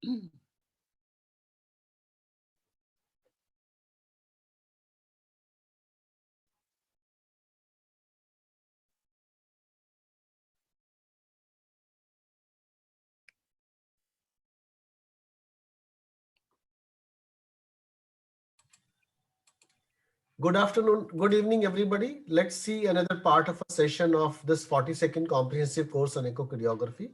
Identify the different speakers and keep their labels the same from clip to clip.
Speaker 1: Good afternoon, good evening, everybody. Let's see another part of a session of this 40-second comprehensive course on echocardiography.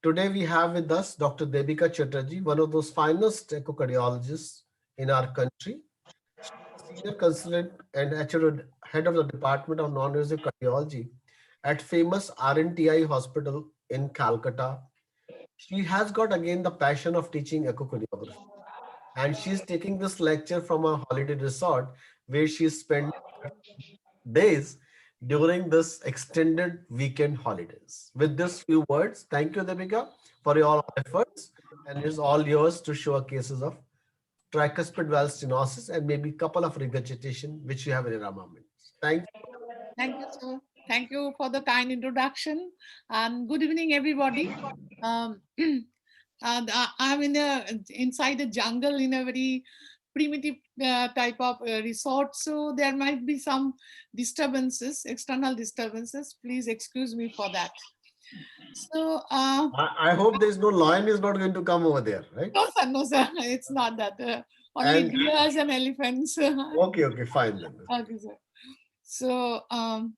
Speaker 1: Today we have with us Dr. Debika Chatterjee, one of those finest echocardiologists in our country. She is a senior consultant and head of the Department of Non-Invasive Cardiology at famous RNTI Hospital in Calcutta. She has got again the passion of teaching echocardiography, and she's taking this lecture from a holiday resort where she's spending days during this extended weekend holidays. With this few words, thank you, Deepika, for your efforts, and it's all yours to show cases of tricuspid valve stenosis and maybe a couple of regurgitation which you have in your armaments. Thank you.
Speaker 2: Thank you, sir. Thank you for the kind introduction, and good evening, everybody. Um, and I'm inside a jungle in a very primitive type of resort, so there might be some disturbances, external disturbances. Please excuse me for that. So,
Speaker 1: I hope there's no lion is not going to come over there, right?
Speaker 2: no, sir, it's not that. Only
Speaker 1: And
Speaker 2: deers and elephants.
Speaker 1: okay, fine then.
Speaker 2: Okay, sir. So, um,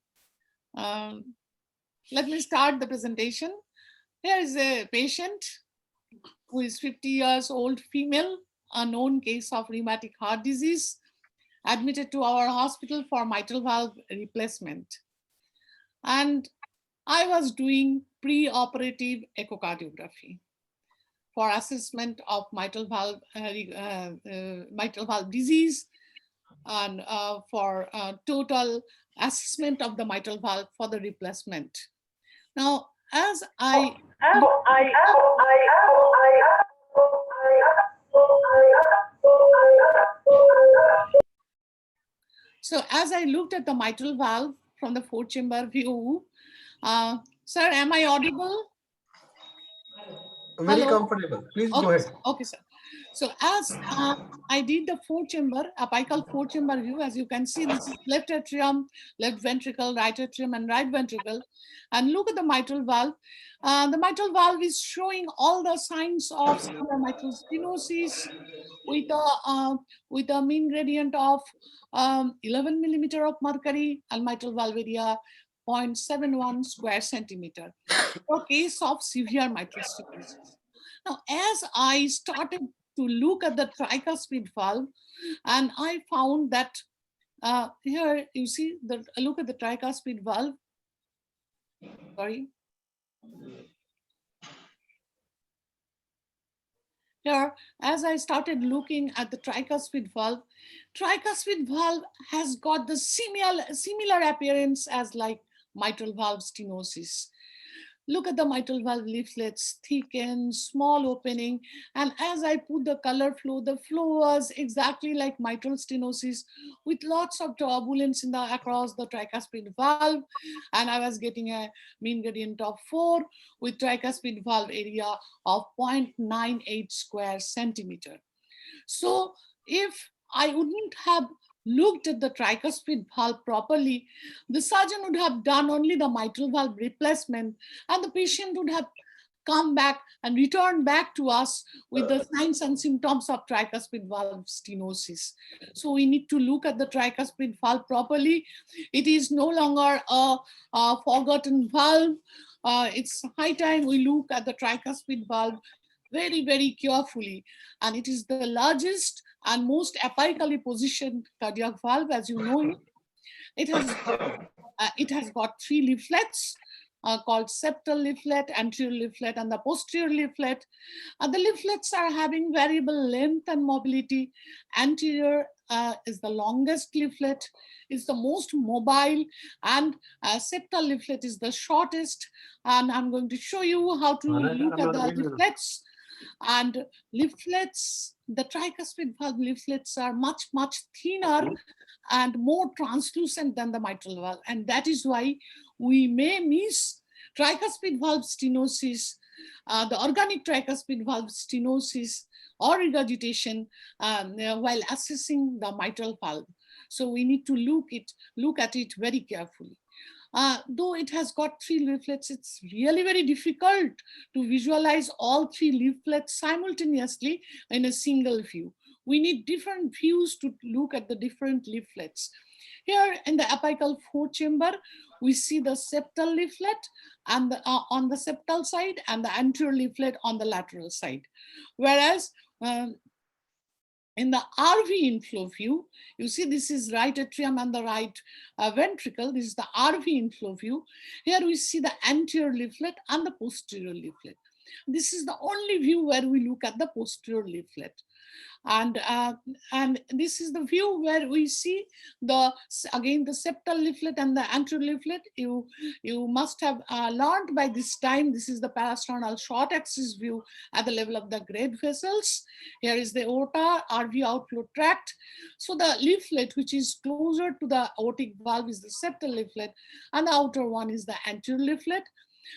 Speaker 2: let me start the presentation. Here is a patient who is 50 years old female, a known case of rheumatic heart disease, admitted to our hospital for mitral valve replacement. And I was doing pre-operative echocardiography for assessment of mitral valve disease and for total assessment of the mitral valve for the replacement. Now, as I looked at the mitral valve from the 4-chamber view, sir, am I audible?
Speaker 1: Very comfortable. Please go ahead.
Speaker 2: Okay, sir. So as I did the 4-chamber, apical 4-chamber view, as you can see, this is left atrium, left ventricle, right atrium, and right ventricle. And look at the mitral valve. The mitral valve is showing all the signs of mitral stenosis with a mean gradient of 11 millimeter of mercury and mitral valve area 0.71 square centimeter for case of severe mitral stenosis. Now, as I started to look at the tricuspid valve, and I found that here you see look at the tricuspid valve. Sorry. Here, as I started looking at the tricuspid valve has got the similar appearance as like mitral valve stenosis. Look at the mitral valve leaflets, thicken, small opening. And as I put the flow was exactly like mitral stenosis with lots of turbulence across the tricuspid valve. And I was getting a mean gradient of 4 with tricuspid valve area of 0.98 square centimeter. So if I wouldn't have looked at the tricuspid valve properly, the surgeon would have done only the mitral valve replacement, and the patient would have come back and returned back to us with the signs and symptoms of tricuspid valve stenosis. So we need to look at the tricuspid valve properly. It is no longer a forgotten valve. It's high time we look at the tricuspid valve very, very carefully. And it is the largest and most apically positioned cardiac valve, as you know. It has got 3 leaflets called septal leaflet, anterior leaflet, and the posterior leaflet. The leaflets are having variable length and mobility. Anterior is the longest leaflet, is the most mobile, and septal leaflet is the shortest. And I'm going to show you how to look at the leaflets. And leaflets, the tricuspid valve leaflets are much, much thinner and more translucent than the mitral valve. And that is why we may miss tricuspid valve stenosis the organic tricuspid valve stenosis or regurgitation while assessing the mitral valve. So we need to look at it very carefully. Though it has got 3 leaflets, it's really very difficult to visualize all 3 leaflets simultaneously in a single view. We need different views to look at the different leaflets. Here in the apical four-chamber, we see the septal leaflet and on the septal side and the anterior leaflet on the lateral side. Whereas in the RV inflow view, you see this is right atrium and the right ventricle. This is the RV inflow view. Here we see the anterior leaflet and the posterior leaflet. This is the only view where we look at the posterior leaflet. And this is the view where we see again the septal leaflet and the anterior leaflet. You must have learned by this time. This is the parasternal short axis view at the level of the great vessels. Here is the aorta, RV outflow tract. So the leaflet which is closer to the aortic valve is the septal leaflet, and the outer one is the anterior leaflet.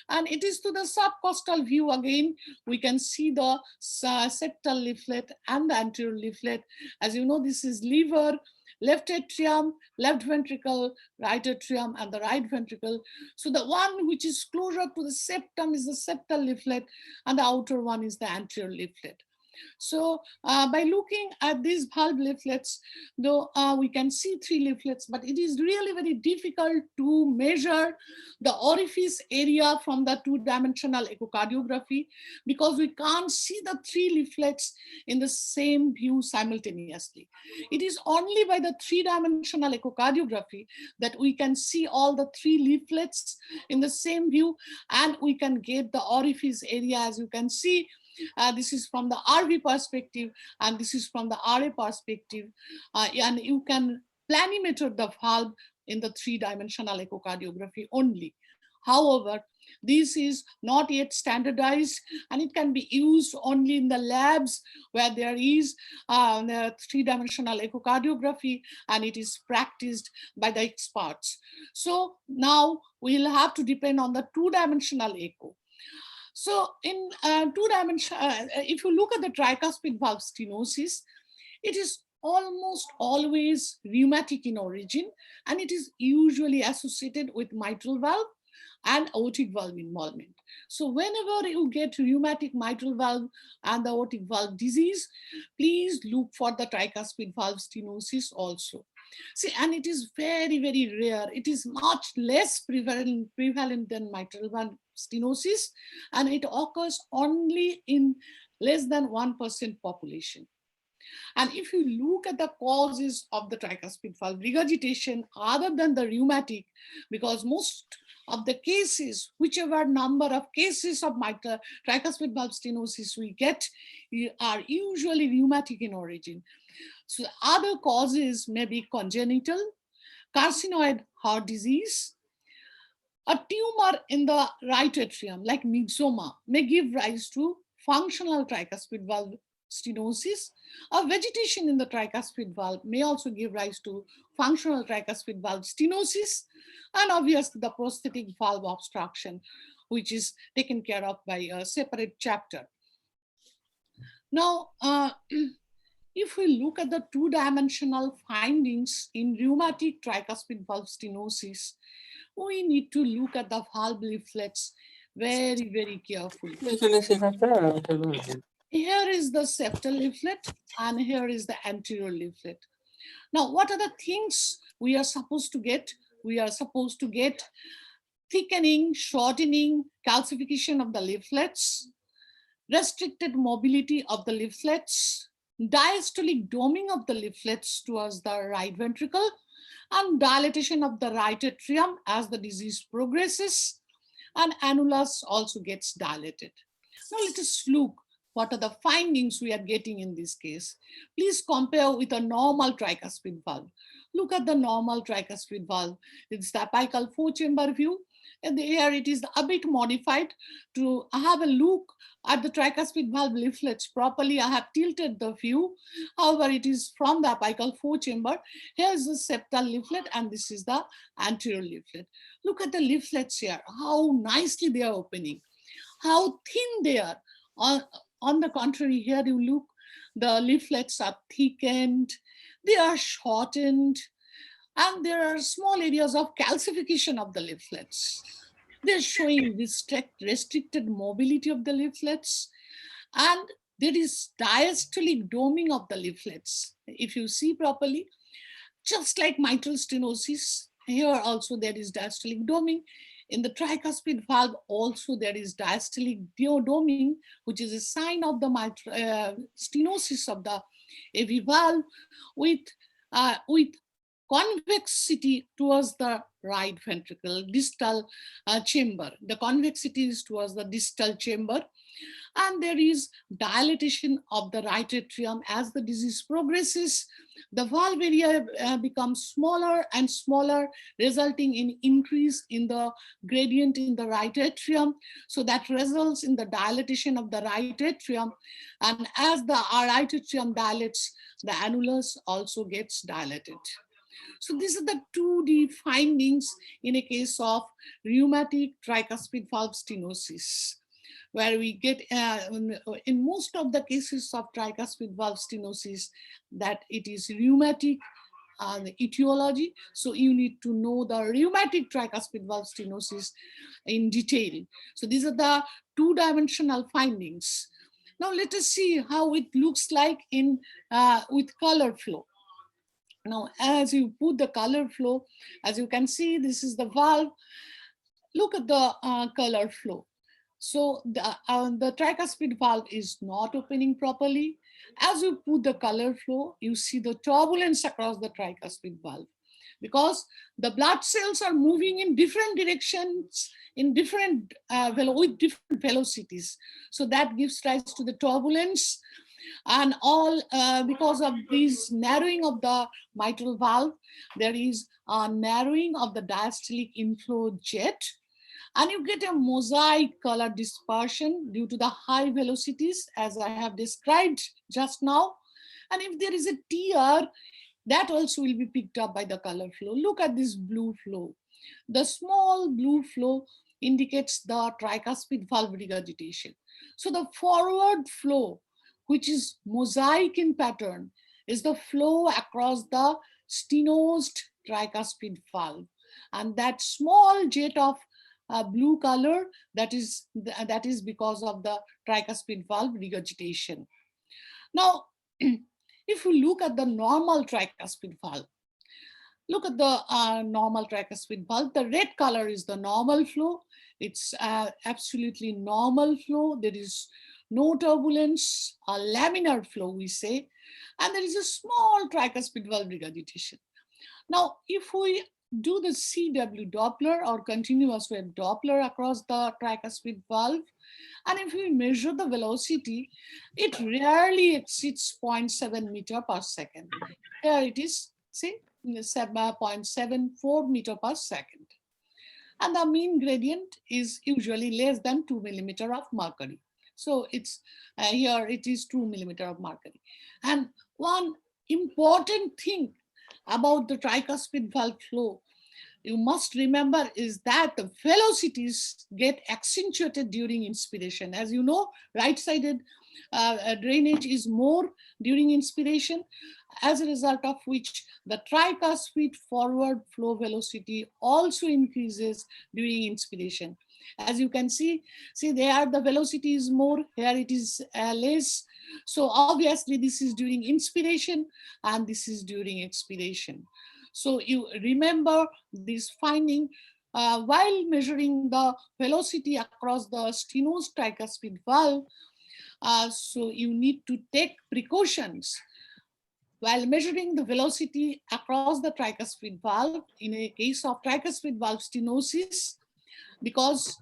Speaker 2: And it is to the subcostal view again, we can see the septal leaflet and the anterior leaflet. As you know, this is liver, left atrium, left ventricle, right atrium, and the right ventricle. So the one which is closer to the septum is the septal leaflet, and the outer one is the anterior leaflet. So by looking at these valve leaflets, though we can see 3 leaflets, but it is really very difficult to measure the orifice area from the 2-dimensional echocardiography, because we can't see the 3 leaflets in the same view simultaneously. It is only by the 3-dimensional echocardiography that we can see all the 3 leaflets in the same view, and we can get the orifice area. As you can see, this is from the RV perspective, and this is from the RA perspective, and you can planimeter the valve in the 3-dimensional echocardiography only. However, this is not yet standardized, and it can be used only in the labs where there is the 3-dimensional echocardiography, and it is practiced by the experts. So now we'll have to depend on the 2-dimensional echo. So in 2-dimensional, if you look at the tricuspid valve stenosis, it is almost always rheumatic in origin, and it is usually associated with mitral valve and aortic valve involvement. So whenever you get rheumatic mitral valve and the aortic valve disease, please look for the tricuspid valve stenosis also. See, and it is very, very rare. It is much less prevalent than mitral valve stenosis, and it occurs only in less than 1% population. And if you look at the causes of the tricuspid valve regurgitation other than the rheumatic, because most of the cases, whichever number of cases of tricuspid valve stenosis we get, are usually rheumatic in origin. So other causes may be congenital, carcinoid heart disease, a tumor in the right atrium like myxoma may give rise to functional tricuspid valve stenosis. A vegetation in the tricuspid valve may also give rise to functional tricuspid valve stenosis, and obviously the prosthetic valve obstruction, which is taken care of by a separate chapter. Now, if we look at the 2-dimensional findings in rheumatic tricuspid valve stenosis, we need to look at the valve leaflets very, very carefully. Here is the septal leaflet, and here is the anterior leaflet. Now, what are the things we are supposed to get? We are supposed to get thickening, shortening, calcification of the leaflets, restricted mobility of the leaflets, diastolic doming of the leaflets towards the right ventricle, and dilatation of the right atrium as the disease progresses, and annulus also gets dilated. Now let us look what are the findings we are getting in this case. Please compare with a normal tricuspid valve. Look at the normal tricuspid valve. It's the apical four-chamber view. And here it is a bit modified to have a look at the tricuspid valve leaflets properly. I have tilted the view. However, it is from the apical four-chamber. Here is the septal leaflet, and this is the anterior leaflet. Look at the leaflets here, how nicely they are opening. how thin they are. On the contrary, here you look, the leaflets are thickened, they are shortened, and there are small areas of calcification of the leaflets. They're showing restricted mobility of the leaflets, and there is diastolic doming of the leaflets. If you see properly, just like mitral stenosis, here also there is diastolic doming. In the tricuspid valve also there is diastolic doming, which is a sign of the stenosis of the AV valve with convexity towards the right ventricle, distal chamber. The convexity is towards the distal chamber, and there is dilatation of the right atrium. As the disease progresses, the valve area becomes smaller and smaller, resulting in increase in the gradient in the right atrium. So that results in the dilatation of the right atrium. And as the right atrium dilates, the annulus also gets dilated. So these are the 2D findings in a case of rheumatic tricuspid valve stenosis, where we get, in most of the cases of tricuspid valve stenosis, that it is rheumatic etiology. So you need to know the rheumatic tricuspid valve stenosis in detail. So these are the two-dimensional findings. Now let us see how it looks like in with color flow. Now, as you put the color flow, as you can see, this is the valve. Look at the color flow. So the tricuspid valve is not opening properly. As you put the color flow, you see the turbulence across the tricuspid valve, because the blood cells are moving in different directions, in different with different velocities. So that gives rise to the turbulence, and all because of this narrowing of the mitral valve, there is a narrowing of the diastolic inflow jet, and you get a mosaic color dispersion due to the high velocities, as I have described just now. And if there is a tear, that also will be picked up by the color flow. Look at this blue flow. The small blue flow indicates the tricuspid valve regurgitation. So the forward flow, which is mosaic in pattern, is the flow across the stenosed tricuspid valve. And that small jet of blue color, that is because of the tricuspid valve regurgitation. Now, if you look at the normal tricuspid valve, look at the normal tricuspid valve. The red color is the normal flow. It's absolutely normal flow. There is no turbulence, a laminar flow, we say, and there is a small tricuspid valve regurgitation. Now, if we do the CW Doppler or continuous wave Doppler across the tricuspid valve, and if we measure the velocity, it rarely exceeds 0.7 meter per second. Here it is, see, 0.74 meter per second. And the mean gradient is usually less than 2 millimeter of mercury. So it's here it is 2 millimeter of mercury. And one important thing about the tricuspid valve flow you must remember is that the velocities get accentuated during inspiration. As you know, right-sided drainage is more during inspiration, as a result of which the tricuspid forward flow velocity also increases during inspiration. As you can see there the velocity is more, here it is less. So obviously this is during inspiration and this is during expiration. So you remember this finding while measuring the velocity across the stenosed tricuspid valve. So you need to take precautions while measuring the velocity across the tricuspid valve in a case of tricuspid valve stenosis, because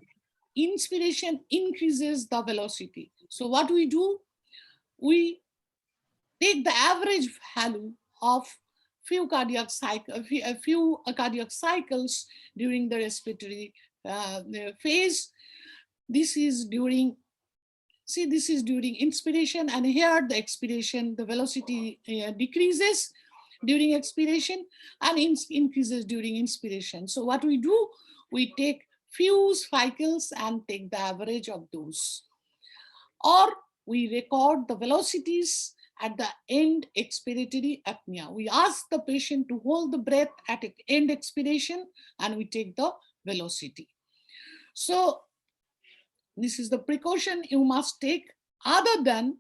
Speaker 2: inspiration increases the velocity. So what we do, we take the average value of few cardiac cycles during the respiratory phase. This is during, see, this is during inspiration, and here the expiration, the velocity decreases during expiration and increases during inspiration. So what we do, we take few cycles and take the average of those. Or we record the velocities at the end expiratory apnea. We ask the patient to hold the breath at end expiration and we take the velocity. So this is the precaution you must take, other than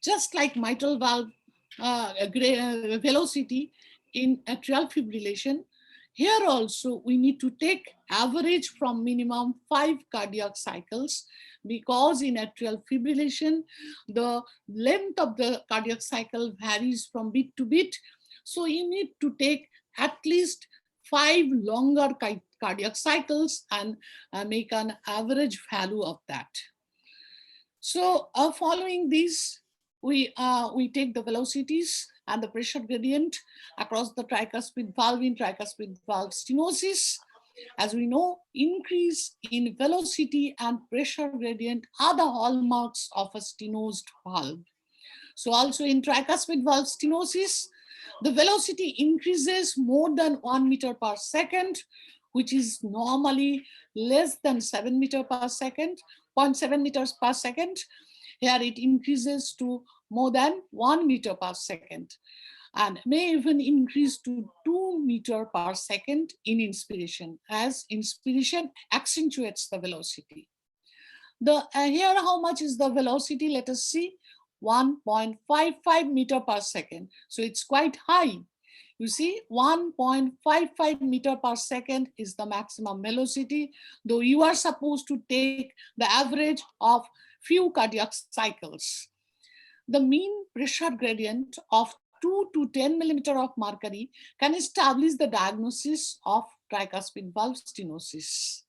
Speaker 2: just like mitral valve velocity in atrial fibrillation. Here also we need to take average from minimum 5 cardiac cycles, because in atrial fibrillation, the length of the cardiac cycle varies from beat to beat. So you need to take at least 5 longer cardiac cycles and make an average value of that. So following these, we take the velocities and the pressure gradient across the tricuspid valve in tricuspid valve stenosis. As we know, increase in velocity and pressure gradient are the hallmarks of a stenosed valve. So also in tricuspid valve stenosis, the velocity increases more than 1 meter per second, which is normally less than 7 meter per second, 0.7 meters per second. Here it increases to more than 1 meter per second and may even increase to 2 meter per second in inspiration, as inspiration accentuates the velocity. Here, how much is the velocity? Let us see. 1.55 meter per second. So it's quite high. You see, 1.55 meter per second is the maximum velocity, though you are supposed to take the average of few cardiac cycles. The mean pressure gradient of 2 to 10 millimeter of mercury can establish the diagnosis of tricuspid valve stenosis.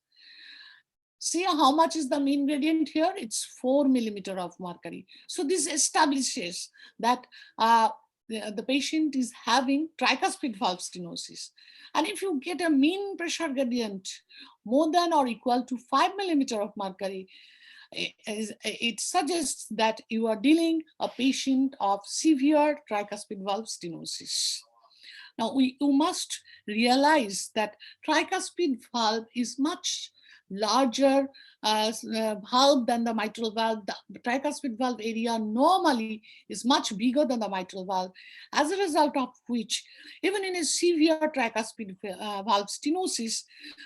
Speaker 2: See how much is the mean gradient here? It's 4 millimeter of mercury. So this establishes that the patient is having tricuspid valve stenosis. And if you get a mean pressure gradient more than or equal to 5 millimeter of mercury, it suggests that you are dealing a patient of severe tricuspid valve stenosis. Now, you must realize that tricuspid valve is much larger valve than the mitral valve. The tricuspid valve area normally is much bigger than the mitral valve, as a result of which, even in a severe tricuspid valve stenosis,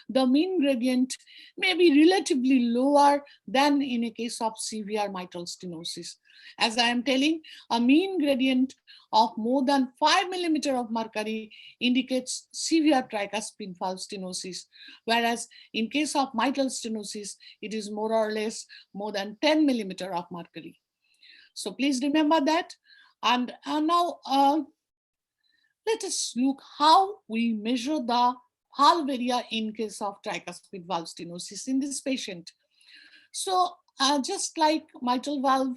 Speaker 2: the mean gradient may be relatively lower than in a case of severe mitral stenosis. As I am telling, a mean gradient of more than 5 millimeter of mercury indicates severe tricuspid valve stenosis, whereas in case of mitral stenosis, it is more or less more than 10 millimeter of mercury. So please remember that. And now let us look how we measure the valve area in case of tricuspid valve stenosis in this patient. So just like mitral valve,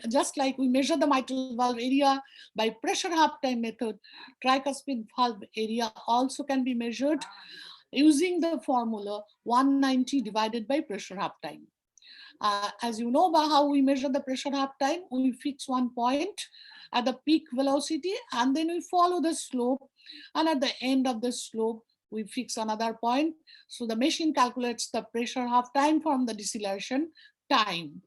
Speaker 2: just like we measure the mitral valve area by pressure half time method, tricuspid valve area also can be measured using the formula 190 divided by pressure half time. As you know by how we measure the pressure half time, we fix one point at the peak velocity and then we follow the slope, and at the end of the slope we fix another point. So the machine calculates the pressure half time from the deceleration time.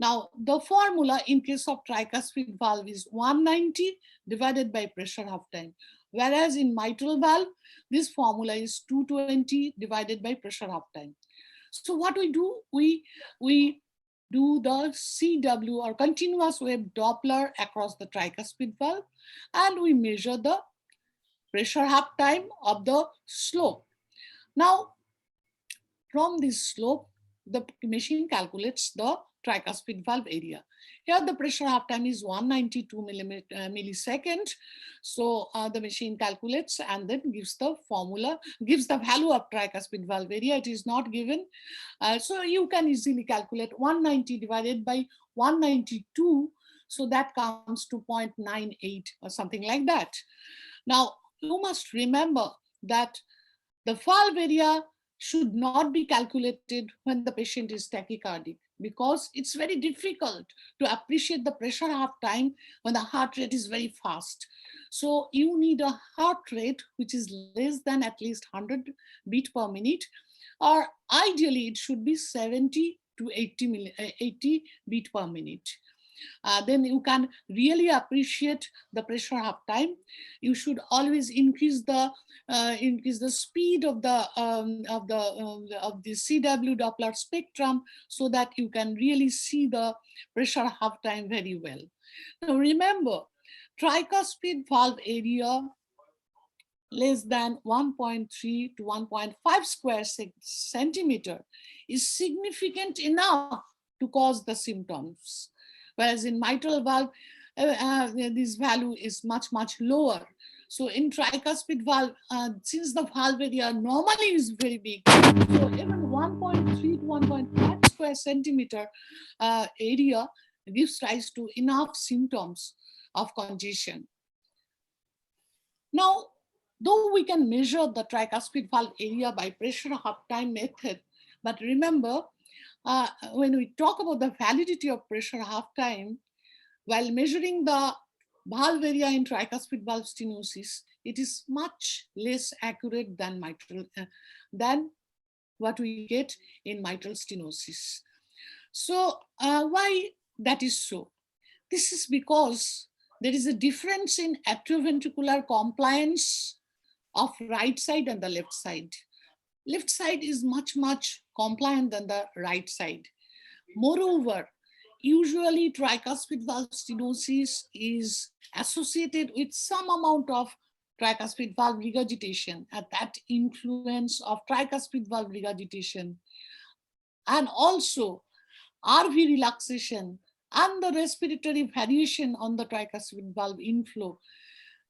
Speaker 2: Now, the formula in case of tricuspid valve is 190 divided by pressure half time, whereas in mitral valve, this formula is 220 divided by pressure half time. So what we do, we do the CW or continuous wave Doppler across the tricuspid valve, and we measure the pressure half time of the slope. Now, from this slope, the machine calculates the tricuspid valve area. Here the pressure half time is 192 millisecond. So the machine calculates and then gives the formula, gives the value of tricuspid valve area. It is not given. So you can easily calculate 190 divided by 192. So that comes to 0.98 or something like that. Now you must remember that the valve area should not be calculated when the patient is tachycardic. because it's very difficult to appreciate the pressure half time when the heart rate is very fast. So you need a heart rate which is less than at least 100 beat per minute, or ideally it should be 70 to 80 beat per minute. Then you can really appreciate the pressure half time. You should always increase the speed of the CW Doppler spectrum so that you can really see the pressure half time very well. Now remember, tricuspid valve area less than 1.3 to 1.5 square centimeter is significant enough to cause the symptoms. Whereas in mitral valve, this value is much, much lower. So in tricuspid valve, since the valve area normally is very big, so even 1.3 to 1.5 square centimeter area gives rise to enough symptoms of congestion. Now, though we can measure the tricuspid valve area by pressure half time method, but remember, when we talk about the validity of pressure half time, while measuring the valve area in tricuspid valve stenosis, it is much less accurate than than what we get in mitral stenosis. So why that is so? This is because there is a difference in atrioventricular compliance of right side and the left side. Left side is much, much compliant than the right side. Moreover, usually tricuspid valve stenosis is associated with some amount of tricuspid valve regurgitation, and that influence of tricuspid valve regurgitation and also RV relaxation and the respiratory variation on the tricuspid valve inflow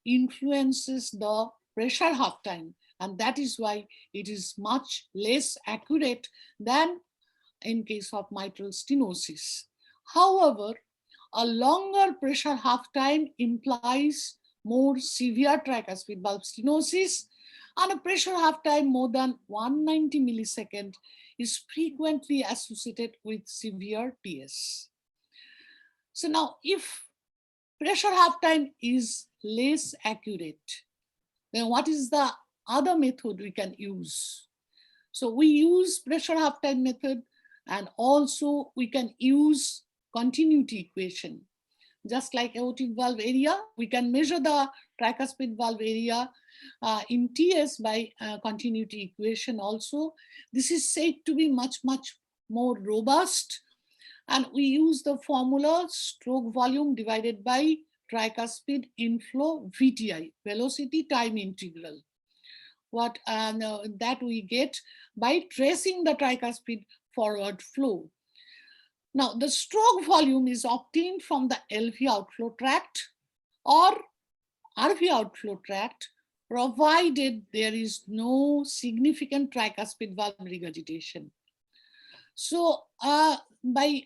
Speaker 2: influences the pressure half time, and that is why it is much less accurate than in case of mitral stenosis. However, a longer pressure half time implies more severe tricuspid valve stenosis, and a pressure half time more than 190 millisecond is frequently associated with severe TS. So now, if pressure half time is less accurate, then what is the other method we can use? So we use pressure half time method, and also we can use continuity equation. Just like aortic valve area, we can measure the tricuspid valve area in TS by continuity equation also. This is said to be much, much more robust. And we use the formula stroke volume divided by tricuspid inflow VTI, velocity time integral. What that we get by tracing the tricuspid forward flow. Now, the stroke volume is obtained from the LV outflow tract or RV outflow tract, provided there is no significant tricuspid valve regurgitation. So, by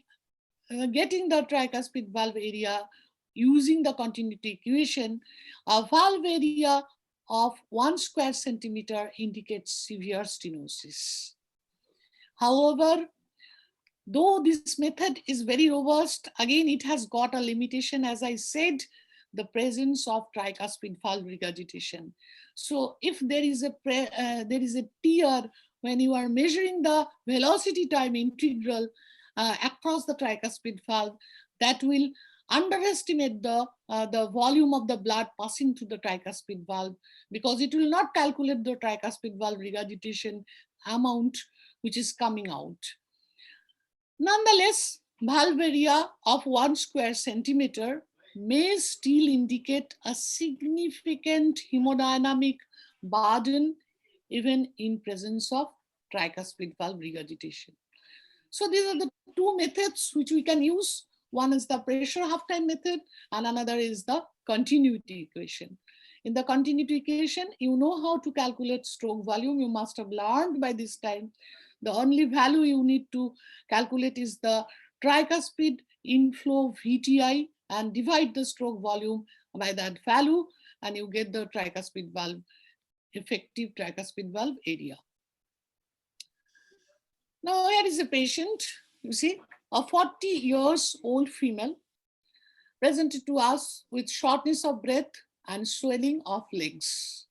Speaker 2: getting the tricuspid valve area using the continuity equation, a valve area of 1 square centimeter indicates severe stenosis. However, though this method is very robust, again, it has got a limitation, as I said, the presence of tricuspid valve regurgitation. So if there is a tear when you are measuring the velocity time integral across the tricuspid valve, that will underestimate the volume of the blood passing through the tricuspid valve, because it will not calculate the tricuspid valve regurgitation amount which is coming out. Nonetheless, valve area of 1 square centimeter may still indicate a significant hemodynamic burden even in presence of tricuspid valve regurgitation. So these are the two methods which we can use. One is the pressure half time method and another is the continuity equation. In the continuity equation, you know how to calculate stroke volume. You must have learned by this time. The only value you need to calculate is the tricuspid inflow VTI and divide the stroke volume by that value, and you get the tricuspid valve, effective tricuspid valve area. Now here is a patient, you see, A 40 years old female presented to us with shortness of breath and swelling of legs.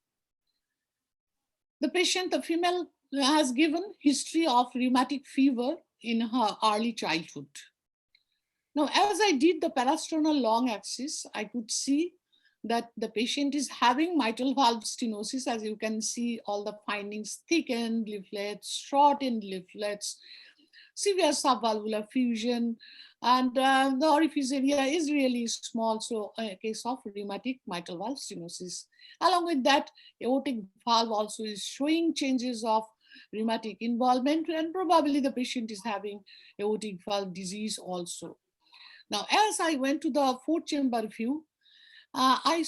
Speaker 2: The patient, the female, has given history of rheumatic fever in her early childhood. Now, as I did the parasternal long axis, I could see that the patient is having mitral valve stenosis. As you can see, all the findings: thickened leaflets, shortened leaflets, severe subvalvular fusion, and the orifice area is really small. So a case of rheumatic mitral valve stenosis. Along with that, aortic valve also is showing changes of rheumatic involvement, and probably the patient is having aortic valve disease also. Now, as I went to the fourth chamber view, I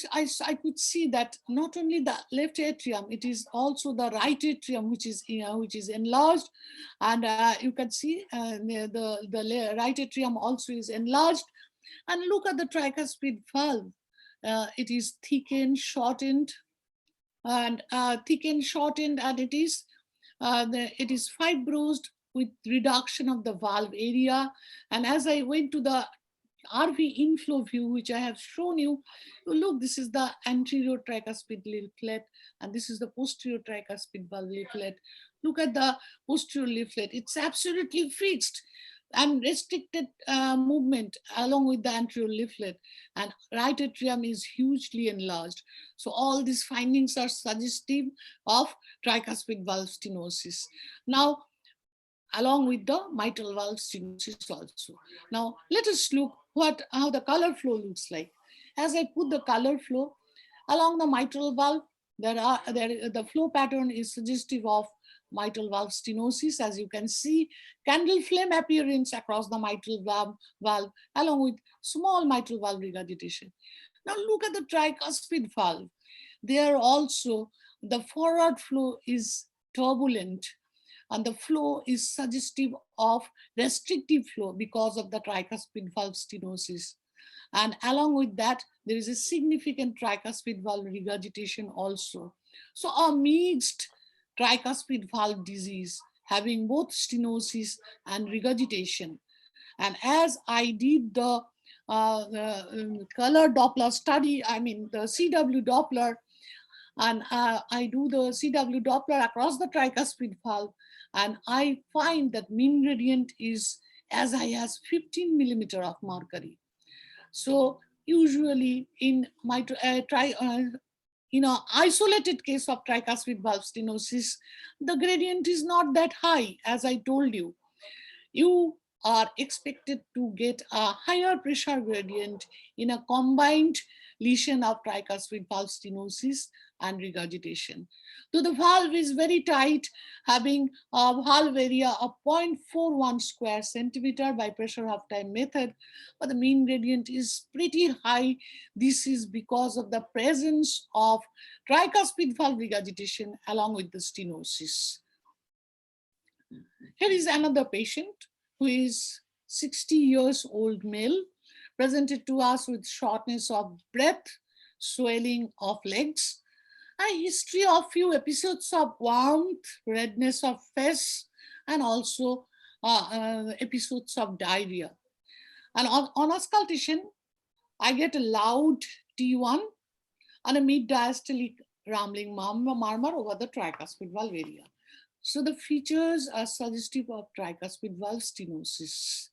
Speaker 2: could see that not only the left atrium, it is also the right atrium which is enlarged, and you can see the right atrium also is enlarged. And look at the tricuspid valve; it is thickened, shortened, and and it is fibrosed with reduction of the valve area. And as I went to the RV inflow view, which I have shown you, look, this is the anterior tricuspid leaflet, and this is the posterior tricuspid valve leaflet. Look at the posterior leaflet; it's absolutely fixed and restricted movement along with the anterior leaflet, and right atrium is hugely enlarged. So all these findings are suggestive of tricuspid valve stenosis. Now, along with the mitral valve stenosis also. Now, let us look how the color flow looks like. As I put the color flow along the mitral valve, the flow pattern is suggestive of mitral valve stenosis. As you can see, candle flame appearance across the mitral valve along with small mitral valve regurgitation. Now look at the tricuspid valve. There also the forward flow is turbulent, and the flow is suggestive of restrictive flow because of the tricuspid valve stenosis. And along with that, there is a significant tricuspid valve regurgitation also. So a mixed tricuspid valve disease having both stenosis and regurgitation. And as I did the color Doppler study, I mean the CW Doppler, and I do the CW Doppler across the tricuspid valve, and I find that mean gradient is as high as 15 millimeter of mercury. So usually in my isolated case of tricuspid valve stenosis, the gradient is not that high. As I told you, you are expected to get a higher pressure gradient in a combined lesion of tricuspid valve stenosis and regurgitation. So the valve is very tight, having a valve area of 0.41 square centimeter by pressure half time method, but the mean gradient is pretty high. This is because of the presence of tricuspid valve regurgitation along with the stenosis. Here is another patient who is 60 years old male, presented to us with shortness of breath, swelling of legs, a history of few episodes of warmth, redness of face, and also episodes of diarrhea. And on auscultation, I get a loud T1 and a mid-diastolic rambling murmur over the tricuspid valve area. So the features are suggestive of tricuspid valve stenosis.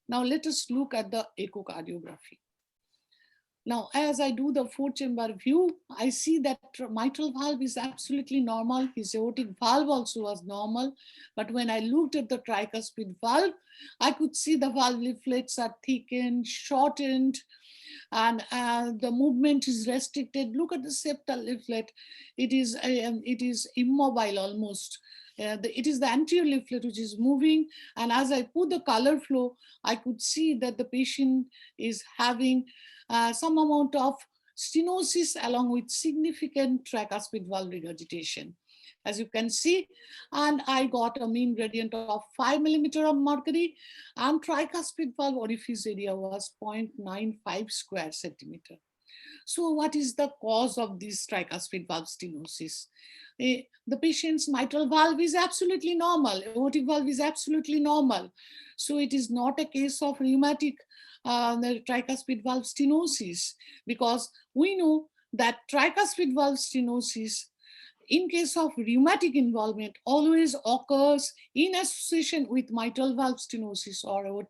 Speaker 2: Now let us look at the echocardiography. Now, as I do the four chamber view, I see that mitral valve is absolutely normal. His aortic valve also was normal. But when I looked at the tricuspid valve, I could see the valve leaflets are thickened, shortened, and the movement is restricted. Look at the septal leaflet. It is immobile almost. It is the anterior leaflet which is moving. And as I put the color flow, I could see that the patient is having some amount of stenosis along with significant tricuspid valve regurgitation, as you can see. And I got a mean gradient of 5 millimeter of mercury, and tricuspid valve orifice area was 0.95 square centimeter. So what is the cause of this tricuspid valve stenosis? The patient's mitral valve is absolutely normal, aortic valve is absolutely normal. So it is not a case of rheumatic the tricuspid valve stenosis, because we know that tricuspid valve stenosis in case of rheumatic involvement always occurs in association with mitral valve stenosis or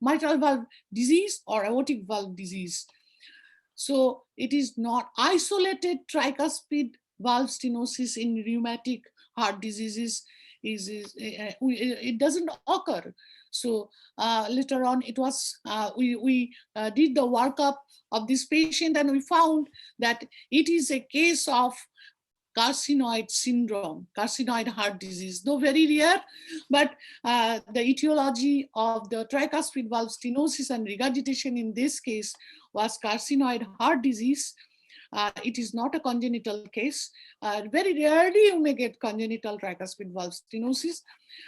Speaker 2: mitral valve disease or aortic valve disease. So it is not isolated tricuspid valve stenosis in rheumatic heart diseases. It doesn't occur. So later on, it was we did the workup of this patient, and we found that it is a case of carcinoid syndrome, carcinoid heart disease, though very rare, but the etiology of the tricuspid valve stenosis and regurgitation in this case was carcinoid heart disease. It is not a congenital case. Very rarely you may get congenital tricuspid valve stenosis,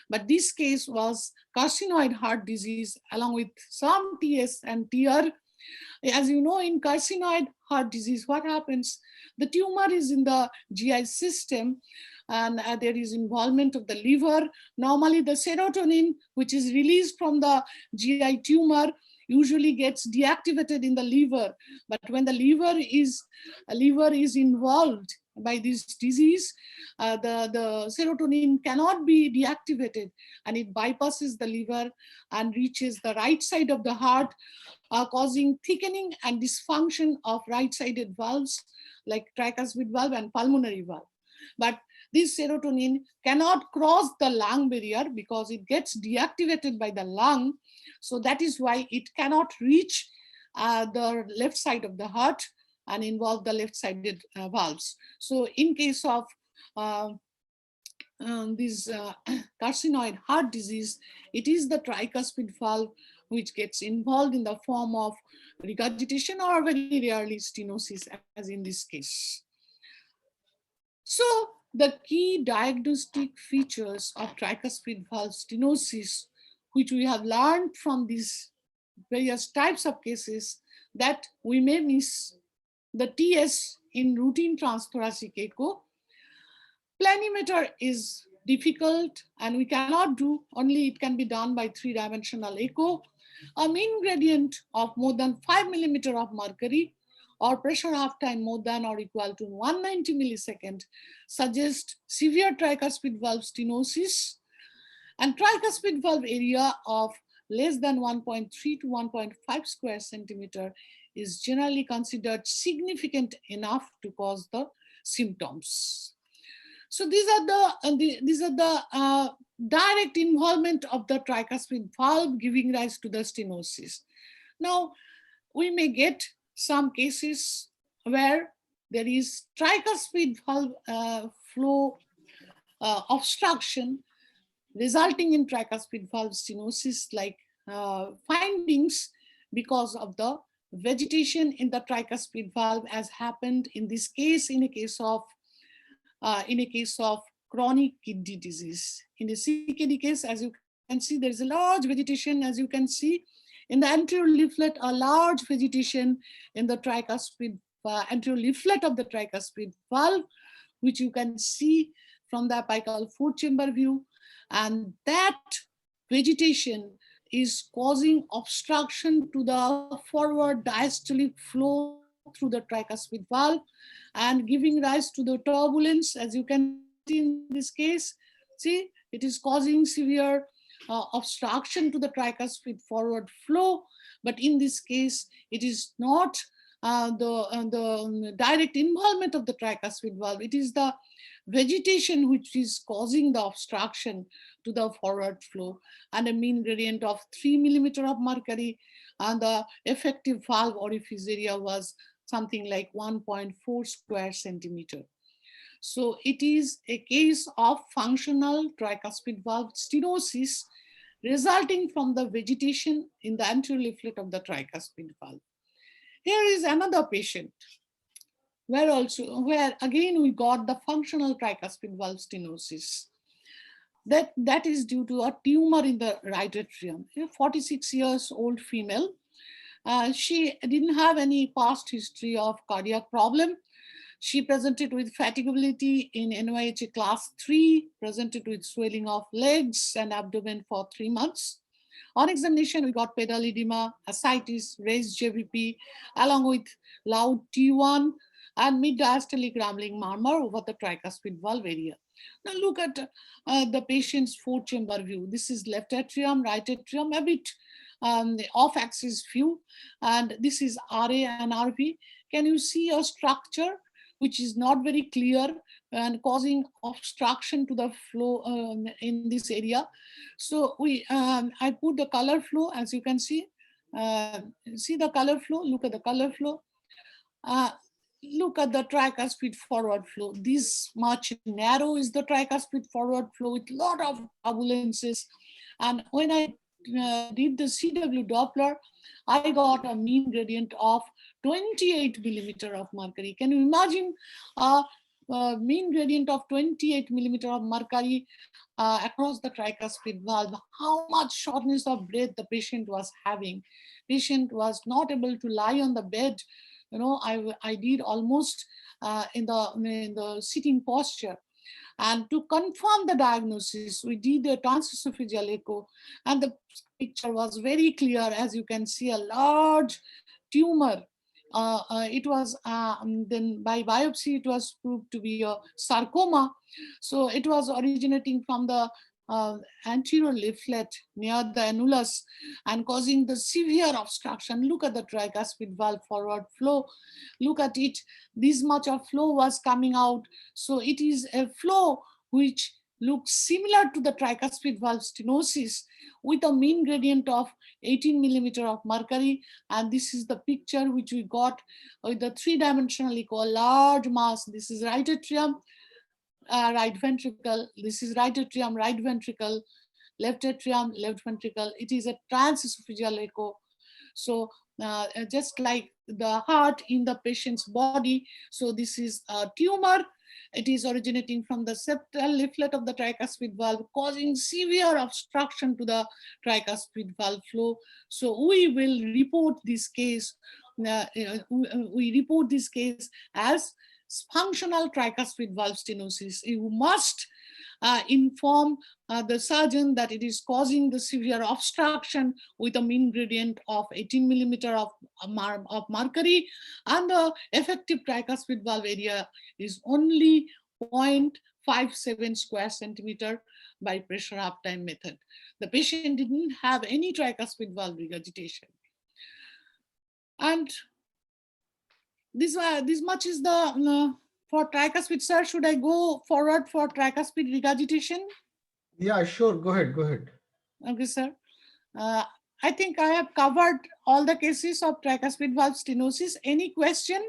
Speaker 2: but this case was carcinoid heart disease along with some TS and TR. As you know, in carcinoid heart disease, what happens? The tumor is in the GI system, and there is involvement of the liver. Normally, the serotonin, which is released from the GI tumor, usually gets deactivated in the liver. But when the liver is involved by this disease, the serotonin cannot be deactivated, and it bypasses the liver and reaches the right side of the heart, causing thickening and dysfunction of right-sided valves like tricuspid valve and pulmonary valve. But this serotonin cannot cross the lung barrier because it gets deactivated by the lung. So that is why it cannot reach the left side of the heart and involve the left-sided valves. So in case of this carcinoid heart disease, it is the tricuspid valve which gets involved in the form of regurgitation or very rarely stenosis, as in this case. So the key diagnostic features of tricuspid valve stenosis, which we have learned from these various types of cases, that we may miss the TS in routine transthoracic echo. Planimeter is difficult and we cannot do, only it can be done by 3-dimensional echo. A mean gradient of more than 5 millimeter of mercury or pressure half time more than or equal to 190 millisecond suggests severe tricuspid valve stenosis, and tricuspid valve area of less than 1.3 to 1.5 square centimeter is generally considered significant enough to cause the symptoms. So these are the direct involvement of the tricuspid valve giving rise to the stenosis. Now, we may get some cases where there is tricuspid valve flow obstruction resulting in tricuspid valve stenosis, like findings because of the vegetation in the tricuspid valve, as happened in this case in a case of chronic kidney disease. In the CKD case, as you can see, there is a large vegetation, as you can see in the anterior leaflet, a large vegetation in the tricuspid anterior leaflet of the tricuspid valve, which you can see from the apical four-chamber view. And that vegetation is causing obstruction to the forward diastolic flow through the tricuspid valve and giving rise to the turbulence, as you can see in this case. See, it is causing severe obstruction to the tricuspid forward flow, but in this case, it is not the direct involvement of the tricuspid valve. It is the vegetation which is causing the obstruction to the forward flow, and a mean gradient of 3 millimeter of mercury, and the effective valve orifice area was something like 1.4 square centimeter. So it is a case of functional tricuspid valve stenosis resulting from the vegetation in the anterior leaflet of the tricuspid valve. Here is another patient where again we got the functional tricuspid valve stenosis. That is due to a tumor in the right atrium. A 46 years old female. She didn't have any past history of cardiac problem. She presented with fatigability in NYHA class 3, presented with swelling of legs and abdomen for 3 months. On examination, we got pedal edema, ascites, raised JVP, along with loud T1 and mid-diastolic rambling murmur over the tricuspid valve area. Now look at the patient's four-chamber view. This is left atrium, right atrium, a bit off-axis view, and this is RA and RV. Can you see a structure which is not very clear and causing obstruction to the flow in this area? So I put the color flow, as you can see. See the color flow, look at the color flow. Look at the tricuspid forward flow. This much narrow is the tricuspid forward flow with lot of turbulences. And when I did the CW Doppler, I got a mean gradient of 28 millimeter of mercury. Can you imagine a mean gradient of 28 millimeter of mercury across the tricuspid valve? How much shortness of breath the patient was having. Patient was not able to lie on the bed. You know, I did almost in the sitting posture. And to confirm the diagnosis, we did a transesophageal echo, and the picture was very clear. As you can see, a large tumor. It was then by biopsy, it was proved to be a sarcoma. So it was originating from the anterior leaflet near the annulus and causing the severe obstruction. Look at the tricuspid valve forward flow. Look at it. This much of flow was coming out. So it is a flow which looks similar to the tricuspid valve stenosis with a mean gradient of 18 millimeter of mercury. And this is the picture which we got with the three-dimensional echo, large mass. This is right atrium, right ventricle. This is right atrium, right ventricle, left atrium, left ventricle. It is a transesophageal echo. So just like the heart in the patient's body. So this is a tumor. It is originating from the septal leaflet of the tricuspid valve, causing severe obstruction to the tricuspid valve flow. So we will report this case. We report this case as functional tricuspid valve stenosis. You must inform the surgeon that it is causing the severe obstruction with a mean gradient of 18 millimeter of mercury, and the effective tricuspid valve area is only 0.57 square centimeter by pressure uptime method. The patient didn't have any tricuspid valve regurgitation. And this much is the for tricuspid. Sir, should I go forward for tricuspid regurgitation?
Speaker 1: Yeah, sure. Go ahead. Go ahead.
Speaker 2: Okay, sir. I think I have covered all the cases of tricuspid valve stenosis. Any question?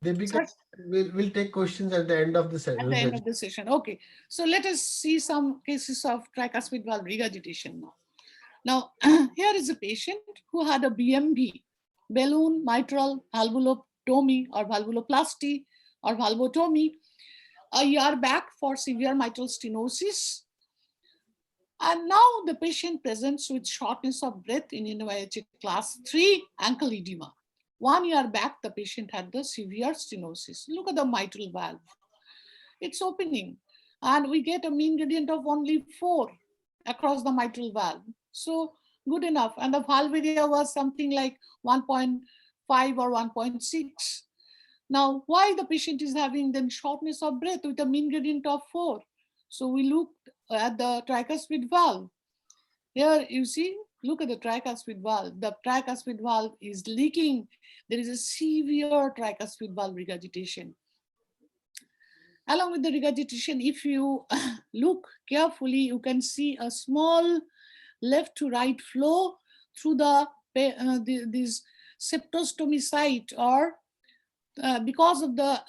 Speaker 1: We'll take questions at the end of the session.
Speaker 2: At the end of the session. Okay. So let us see some cases of tricuspid valve regurgitation now. Now, here is a patient who had a BMV, balloon mitral valvulotomy or valvuloplasty or valvotomy a year back for severe mitral stenosis. And now the patient presents with shortness of breath in NYHA class 3 ankle edema. 1 year back, the patient had the severe stenosis. Look at the mitral valve. It's opening. And we get a mean gradient of only 4 across the mitral valve. So good enough. And the valve area was something like 1.5 or 1.6. Now, why the patient is having then shortness of breath with a mean gradient of 4? So we looked at the tricuspid valve. Here you see, look at the tricuspid valve. The tricuspid valve is leaking. There is a severe tricuspid valve regurgitation. Along with the regurgitation, if you look carefully, you can see a small left to right flow through this septostomy site, or because of the,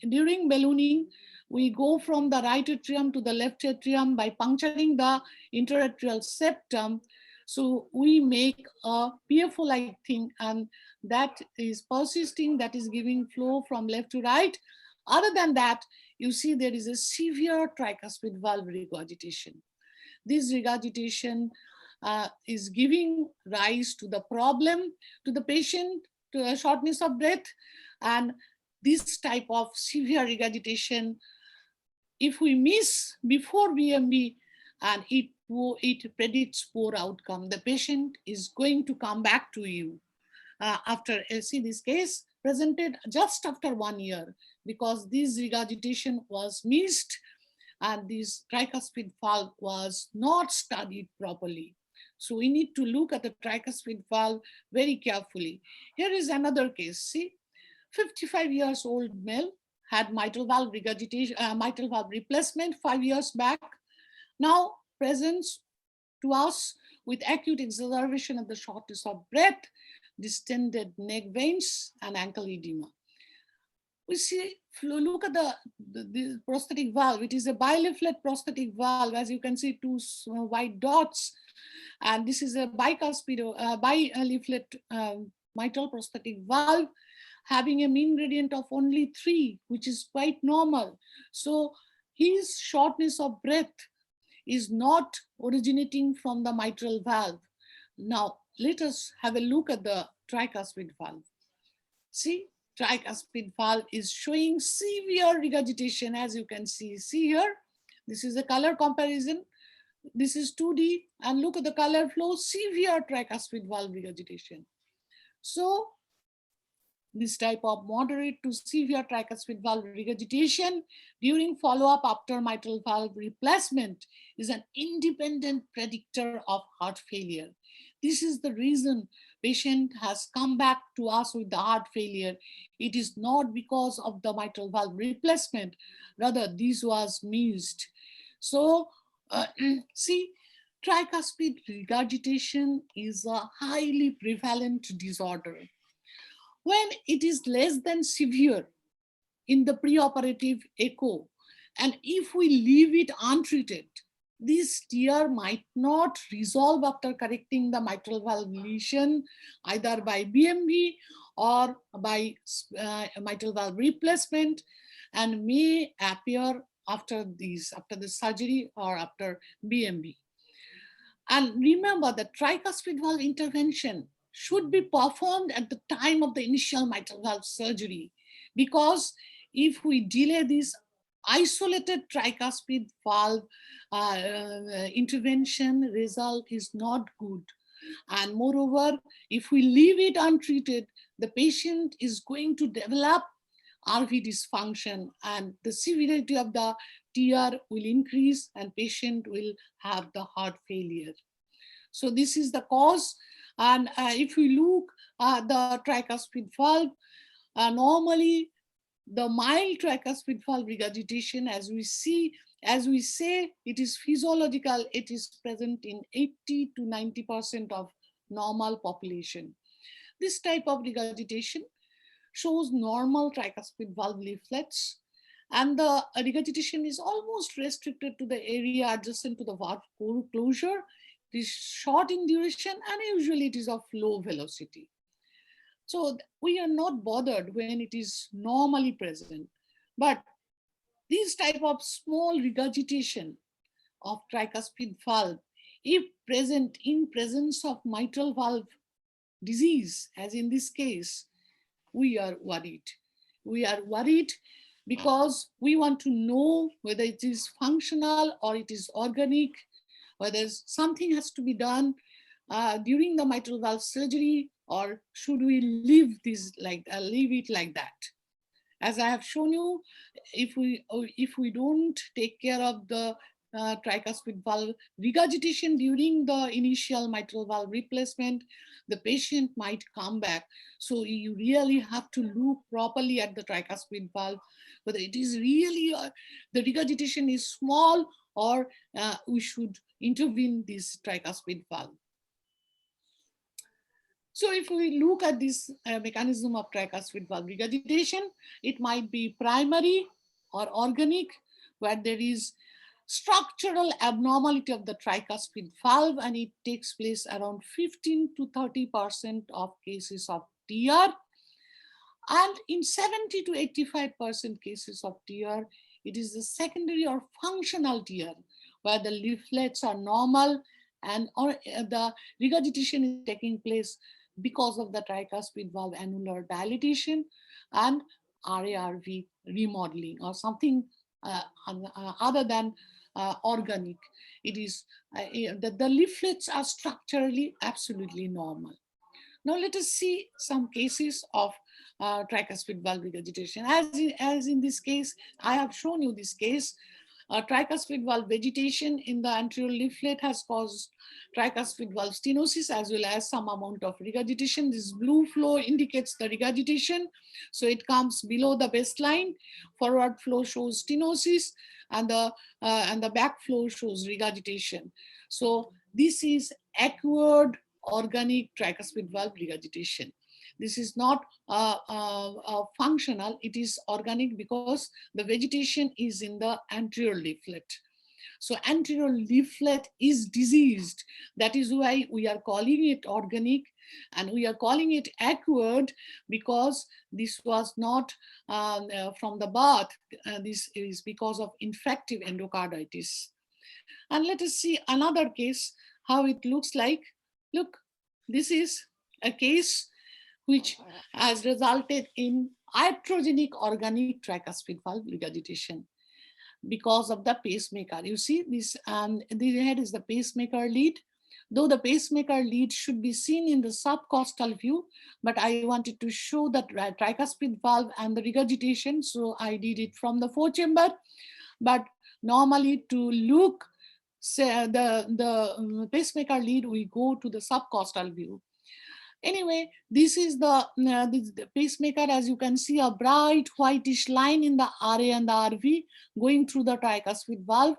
Speaker 2: during ballooning, we go from the right atrium to the left atrium by puncturing the interatrial septum. So we make a PFO-like thing, and that is persisting, that is giving flow from left to right. Other than that, you see there is a severe tricuspid valve regurgitation. This regurgitation is giving rise to the problem to the patient, to a shortness of breath. And this type of severe regurgitation, if we miss before BMB, and it it predicts poor outcome. The patient is going to come back to you after, see this case presented just after 1 year, because this regurgitation was missed and this tricuspid valve was not studied properly. So we need to look at the tricuspid valve very carefully. Here is another case. See, 55 years old male had mitral valve regurgitation, mitral valve replacement 5 years back. Now presents to us with acute exacerbation of the shortness of breath, distended neck veins, and ankle edema. We see, look at the prosthetic valve. It is a bileaflet prosthetic valve. As you can see, two white dots. And this is a bicuspid, bileaflet mitral prosthetic valve having a mean gradient of only 3, which is quite normal. So his shortness of breath is not originating from the mitral valve. Now, let us have a look at the tricuspid valve. See, tricuspid valve is showing severe regurgitation, as you can see. See here, this is a color comparison. This is 2D, and look at the color flow, severe tricuspid valve regurgitation. So this type of moderate to severe tricuspid valve regurgitation during follow-up after mitral valve replacement is an independent predictor of heart failure. This is the reason patient has come back to us with the heart failure. It is not because of the mitral valve replacement, rather this was missed. So see, tricuspid regurgitation is a highly prevalent disorder. When it is less than severe in the preoperative echo, and if we leave it untreated, this tear might not resolve after correcting the mitral valve lesion, either by BMV or by mitral valve replacement, and may appear after the surgery or after BMV. And remember, the tricuspid valve intervention should be performed at the time of the initial mitral valve surgery, because if we delay this isolated tricuspid valve intervention, result is not good. And moreover, if we leave it untreated, the patient is going to develop RV dysfunction, and the severity of the TR will increase and patient will have the heart failure. So this is the cause. And if we look at the tricuspid valve, normally the mild tricuspid valve regurgitation, as we say, it is physiological. It is present in 80 to 90% of normal population. This type of regurgitation shows normal tricuspid valve leaflets, and the regurgitation is almost restricted to the area adjacent to the valve closure. It is short in duration and usually it is of low velocity. So we are not bothered when it is normally present. But this type of small regurgitation of tricuspid valve, if present in presence of mitral valve disease, as in this case, we are worried. We are worried because we want to know whether it is functional or it is organic, whether something has to be done during the mitral valve surgery, or should we leave it like that. As I have shown you, if we don't take care of the tricuspid valve regurgitation during the initial mitral valve replacement, the patient might come back. So you really have to look properly at the tricuspid valve, whether it is really the regurgitation is small, or we should intervene this tricuspid valve. So if we look at this mechanism of tricuspid valve regurgitation, it might be primary or organic, where there is structural abnormality of the tricuspid valve, and it takes place around 15 to 30% of cases of TR. And in 70 to 85% cases of TR, it is the secondary or functional TR, where the leaflets are normal and the regurgitation is taking place because of the tricuspid valve annular dilatation and RARV remodeling, or something other than organic. It is the leaflets are structurally absolutely normal. Now let us see some cases of tricuspid valve regurgitation. As in this case, I have shown you this case. Tricuspid valve vegetation in the anterior leaflet has caused tricuspid valve stenosis as well as some amount of regurgitation. This blue flow indicates the regurgitation. So it comes below the baseline. Forward flow shows stenosis and the back flow shows regurgitation. So this is acquired organic tricuspid valve regurgitation. This is not functional, it is organic because the vegetation is in the anterior leaflet. So anterior leaflet is diseased. That is why we are calling it organic, and we are calling it acquired because this was not from the birth. This is because of infective endocarditis. And let us see another case, how it looks like. Look, this is a case which has resulted in iatrogenic organic tricuspid valve regurgitation because of the pacemaker. You see this, the head is the pacemaker lead. Though the pacemaker lead should be seen in the subcostal view, but I wanted to show that tricuspid valve and the regurgitation, so I did it from the forechamber. But normally to look the pacemaker lead, we go to the subcostal view. Anyway, this is the pacemaker. As you can see, a bright whitish line in the RA and the RV going through the tricuspid valve.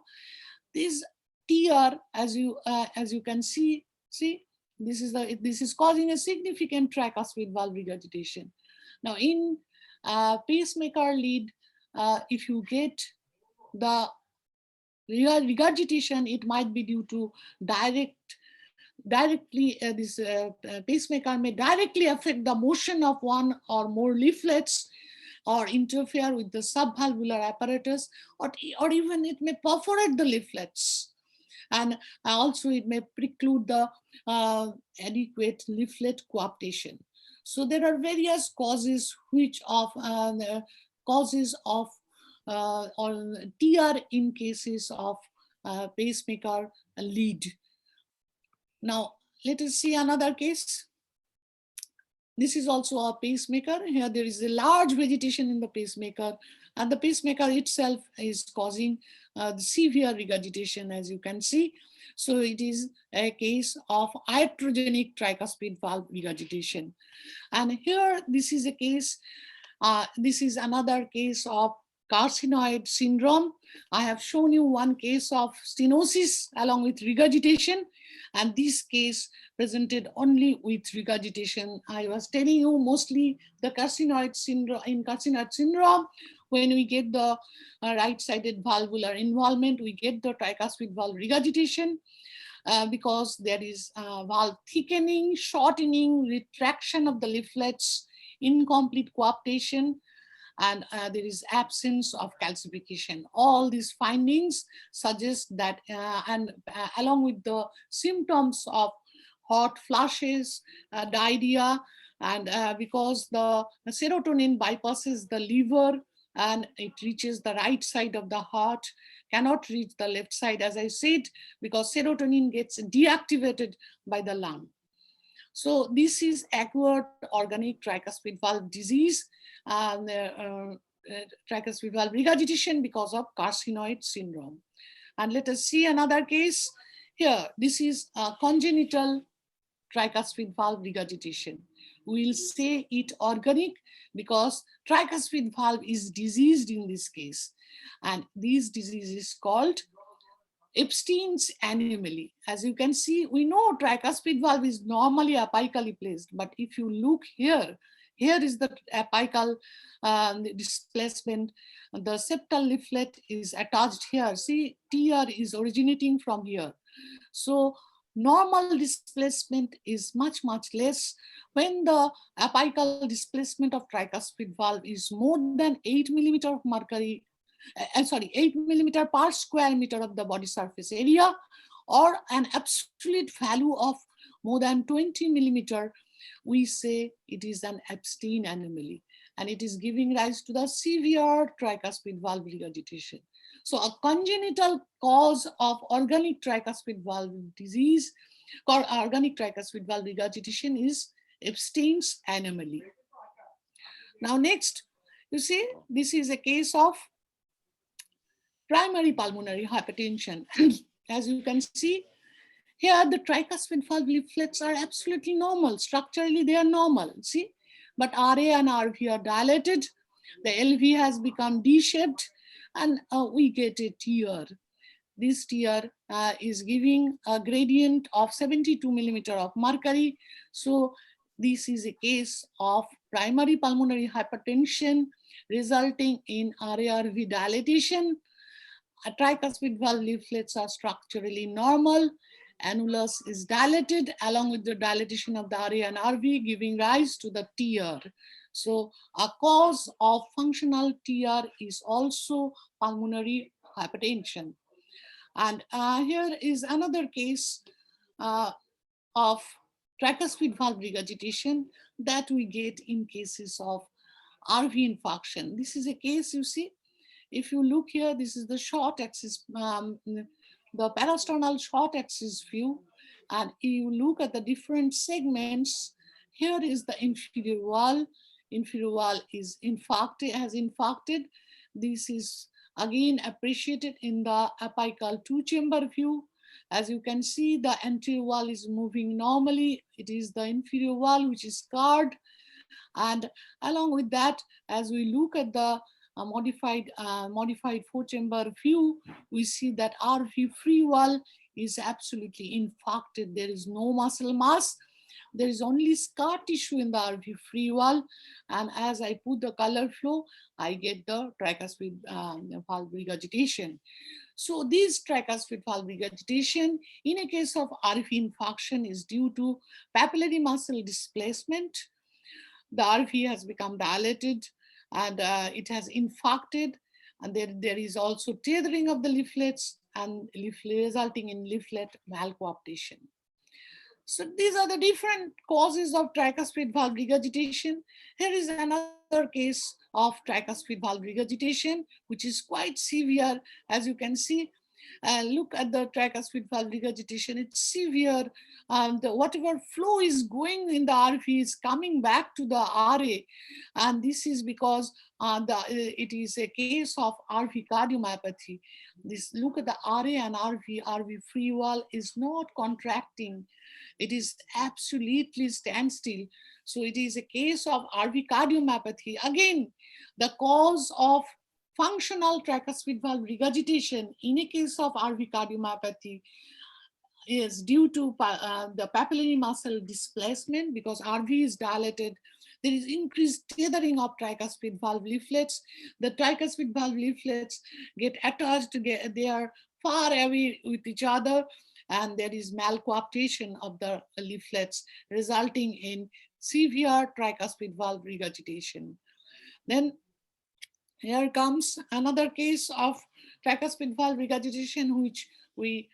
Speaker 2: This tear, as you can see, this is causing a significant tricuspid valve regurgitation. Now, in pacemaker lead, if you get the regurgitation, it might be due to directly this pacemaker may directly affect the motion of one or more leaflets or interfere with the subvalvular apparatus, or even it may perforate the leaflets, and also it may preclude the adequate leaflet coaptation. So there are various causes which of causes of or TR in cases of pacemaker lead. Now, let us see another case. This is also a pacemaker. Here there is a large vegetation in the pacemaker, and the pacemaker itself is causing the severe regurgitation, as you can see. So it is a case of iatrogenic tricuspid valve regurgitation. And here, this is a case, this is another case of carcinoid syndrome. I have shown you one case of stenosis along with regurgitation, and this case presented only with regurgitation. I was telling you mostly the carcinoid syndrome. In carcinoid syndrome, when we get the right-sided valvular involvement, we get the tricuspid valve regurgitation because there is valve thickening, shortening, retraction of the leaflets, incomplete coaptation, and there is absence of calcification. All these findings suggest that, along with the symptoms of hot flushes, diarrhea, and because the serotonin bypasses the liver and it reaches the right side of the heart, cannot reach the left side, as I said, because serotonin gets deactivated by the lung. So this is acquired organic tricuspid valve disease, tricuspid valve regurgitation because of carcinoid syndrome. And let us see another case. Here, this is a congenital tricuspid valve regurgitation. We will say it organic because tricuspid valve is diseased in this case. And this disease is called Epstein's anomaly. As you can see, we know tricuspid valve is normally apically placed, but if you look here, here is the apical displacement. The septal leaflet is attached here. See, TR is originating from here. So normal displacement is much, much less. When the apical displacement of tricuspid valve is more than 8 millimeter of mercury, 8 millimeter per square meter of the body surface area, or an absolute value of more than 20 millimeter, we say it is an Epstein anomaly, and it is giving rise to the severe tricuspid valve regurgitation. So a congenital cause of organic tricuspid valve disease or organic tricuspid valve regurgitation is Epstein's anomaly. Now next, you see, this is a case of primary pulmonary hypertension. As you can see, here the tricuspid valve leaflets are absolutely normal. Structurally, they are normal, see? But RA and RV are dilated. The LV has become D-shaped, and we get a tear. This tear is giving a gradient of 72 millimeter of mercury. So this is a case of primary pulmonary hypertension resulting in RA-RV dilatation. Tricuspid valve leaflets are structurally normal. Annulus is dilated along with the dilatation of the RA and RV, giving rise to the tear. So a cause of functional tear is also pulmonary hypertension. And here is another case of tricuspid valve regurgitation that we get in cases of RV infarction. This is a case, you see, if you look here, this is the short axis, the parasternal short axis view, and you look at the different segments. Here is the inferior wall. Inferior wall is infarcted, has infarcted. This is again appreciated in the apical two-chamber view. As you can see, the anterior wall is moving normally. It is the inferior wall which is scarred. And along with that, as we look at the modified four-chamber view, we see that RV free wall is absolutely infarcted. There is no muscle mass. There is only scar tissue in the RV free wall. And as I put the color flow, I get the tricuspid valve regurgitation. So this tricuspid valve regurgitation in a case of RV infarction is due to papillary muscle displacement. The RV has become dilated and it has infarcted, and there is also tethering of the leaflets and resulting in leaflet malcoaptation. So these are the different causes of tricuspid valve regurgitation. Here is another case of tricuspid valve regurgitation, which is quite severe. As you can see, look at the tricuspid valve regurgitation, it's severe. Whatever flow is going in the RV is coming back to the RA. And this is because it is a case of RV cardiomyopathy. Look at the RA and RV free wall is not contracting. It is absolutely standstill. So it is a case of RV cardiomyopathy. Again, the cause of functional tricuspid valve regurgitation in a case of RV cardiomyopathy is due to the papillary muscle displacement, because RV is dilated. There is increased tethering of tricuspid valve leaflets. The tricuspid valve leaflets get attached, they are far away with each other, and there is malcoaptation of the leaflets, resulting in severe tricuspid valve regurgitation. Then here comes another case of tricuspid valve regurgitation, which we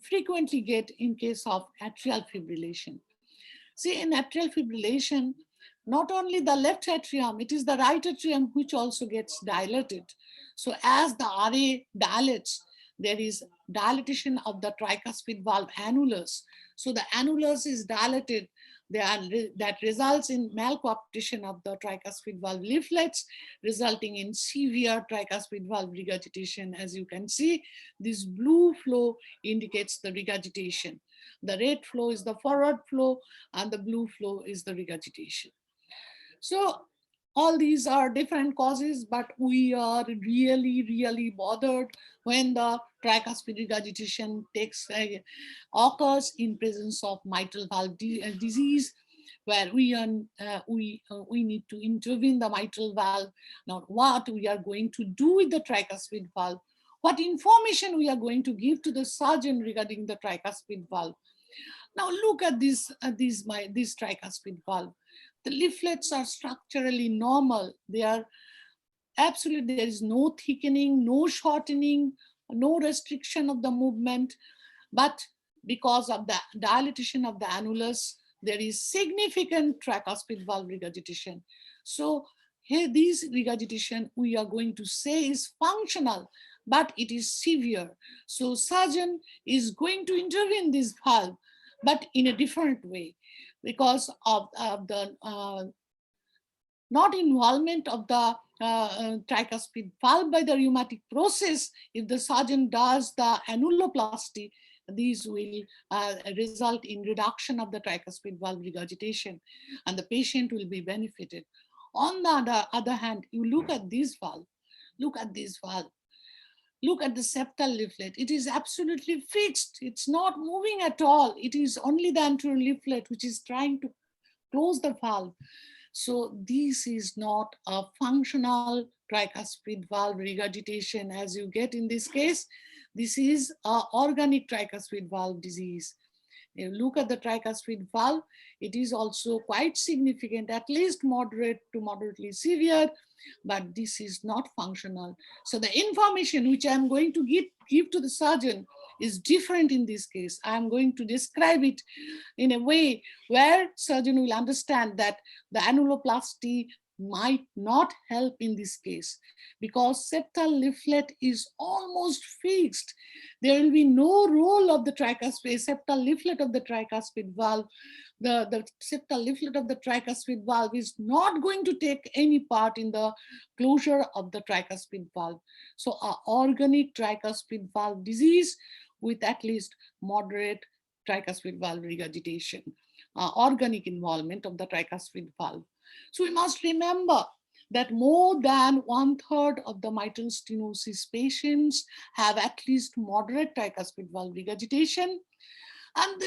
Speaker 2: frequently get in case of atrial fibrillation. See, in atrial fibrillation, not only the left atrium, it is the right atrium which also gets dilated. So as the RA dilates, there is dilatation of the tricuspid valve annulus. So the annulus is dilated, that results in malcoaptation of the tricuspid valve leaflets, resulting in severe tricuspid valve regurgitation. As you can see, this blue flow indicates the regurgitation. The red flow is the forward flow, and the blue flow is the regurgitation. So all these are different causes, but we are really bothered when the tricuspid regurgitation occurs in presence of mitral valve disease, where we need to intervene the mitral valve. Now, what we are going to do with the tricuspid valve, what information we are going to give to the surgeon regarding the tricuspid valve. Now look at this tricuspid valve. The leaflets are structurally normal. They are absolutely, there is no thickening, no shortening, no restriction of the movement. But because of the dilatation of the annulus, there is significant tricuspid valve regurgitation. So Here, this regurgitation we are going to say is functional, but it is severe. So surgeon is going to intervene this valve, but in a different way because of the not involvement of the tricuspid valve by the rheumatic process. If the surgeon does the annuloplasty, these will result in reduction of the tricuspid valve regurgitation, and the patient will be benefited. On the other hand, you look at this valve, look at this valve, look at the septal leaflet. It is absolutely fixed. It's not moving at all. It is only the anterior leaflet which is trying to close the valve. So this is not a functional tricuspid valve regurgitation as you get in this case. This is an organic tricuspid valve disease. You look at the tricuspid valve, it is also quite significant, at least moderate to moderately severe, but this is not functional. So the information which I am going to give to the surgeon is different in this case. I am going to describe it in a way where surgeon will understand that the annuloplasty might not help in this case because septal leaflet is almost fixed. There will be no role of the tricuspid, septal leaflet of the tricuspid valve. The septal leaflet of the tricuspid valve is not going to take any part in the closure of the tricuspid valve. So an organic tricuspid valve disease with at least moderate tricuspid valve regurgitation, organic involvement of the tricuspid valve. So we must remember that more than 1/3 of the mitral stenosis patients have at least moderate tricuspid valve regurgitation, and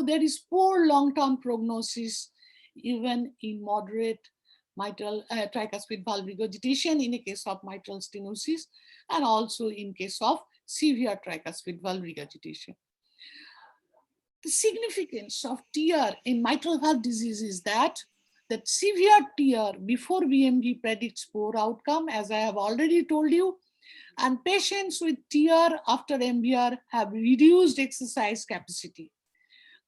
Speaker 2: there is poor long-term prognosis even in moderate mitral tricuspid valve regurgitation in a case of mitral stenosis, and also in case of severe tricuspid valve regurgitation. The significance of TR in mitral valve disease is that severe TR before BMD predicts poor outcome, as I have already told you, and patients with TR after MVR have reduced exercise capacity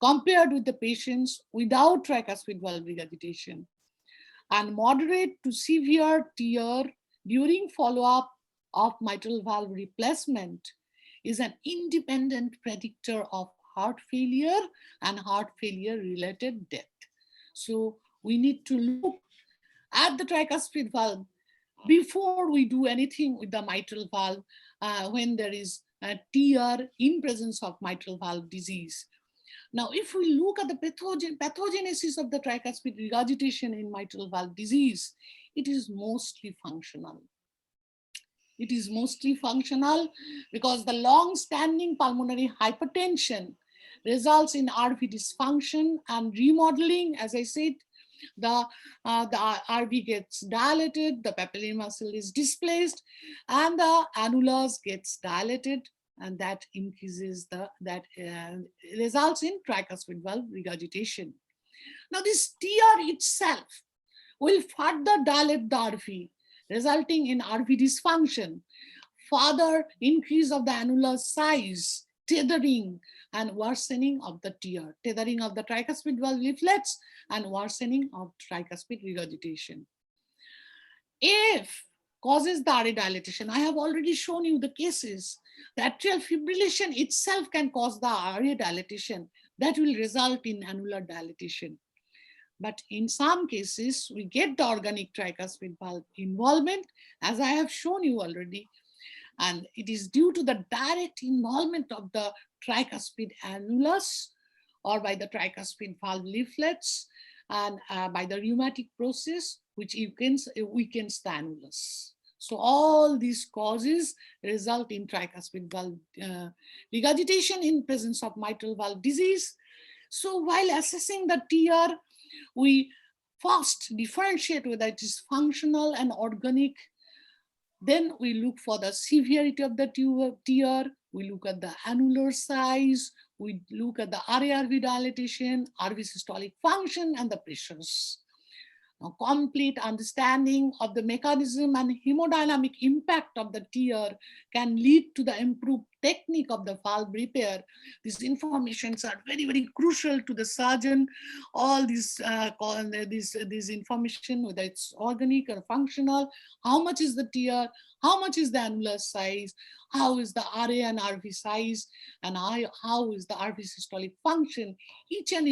Speaker 2: compared with the patients without tricuspid valve regurgitation. And moderate to severe TR during follow-up of mitral valve replacement is an independent predictor of heart failure and heart failure related death. So we need to look at the tricuspid valve before we do anything with the mitral valve when there is a TR in presence of mitral valve disease. Now, if we look at the pathogenesis of the tricuspid regurgitation in mitral valve disease, it is mostly functional. It is mostly functional because the long-standing pulmonary hypertension results in RV dysfunction and remodeling. As I said, the RV gets dilated, the papillary muscle is displaced, and the annulus gets dilated, and that increases results in tricuspid valve regurgitation. Now, this TR itself will further dilate the RV, resulting in RV dysfunction, further increase of the annular size, tethering, and worsening of the TR, tethering of the tricuspid valve leaflets, and worsening of tricuspid regurgitation. If causes the RA dilatation, I have already shown you the cases. The atrial fibrillation itself can cause the RA dilatation that will result in annular dilatation. But in some cases, we get the organic tricuspid valve involvement, as I have shown you already. And it is due to the direct involvement of the tricuspid annulus or by the tricuspid valve leaflets and by the rheumatic process, which weakens the annulus. So all these causes result in tricuspid valve regurgitation in presence of mitral valve disease. So while assessing the TR, we first differentiate whether it is functional and organic. Then we look for the severity of the TR. We look at the annular size. We look at the RA-RV dilatation, RV systolic function, and the pressures. A complete understanding of the mechanism and hemodynamic impact of the tear can lead to the improved technique of the valve repair. These informations are very, very crucial to the surgeon. All these information, whether it's organic or functional, how much is the tear, how much is the annular size, how is the RA and RV size, and how is the RV systolic function. Each and